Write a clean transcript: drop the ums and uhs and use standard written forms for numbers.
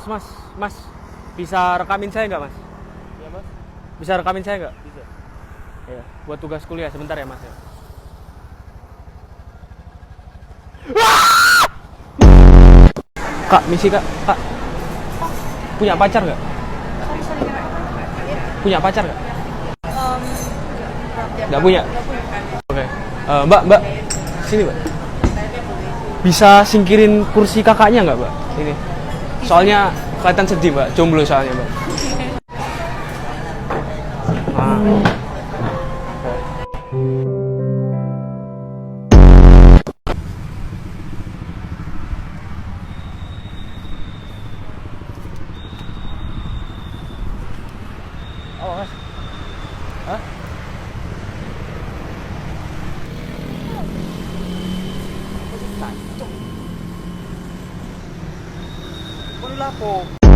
Mas, bisa rekamin saya nggak, Mas? Iya, Mas. Bisa rekamin saya nggak? Bisa. Ya, buat tugas kuliah sebentar ya, Mas ya. Kak, misi Kak. Kak. Punya pacar nggak? Punya pacar nggak? Nggak punya. Oke. Mbak, sini Mbak. Bisa singkirin kursi kakaknya nggak, Mbak? Ini. Soalnya kelihatan sedih, Mbak. Jomblo soalnya, Mbak. Nah. Oh, Mas. Hah? Kok lapo?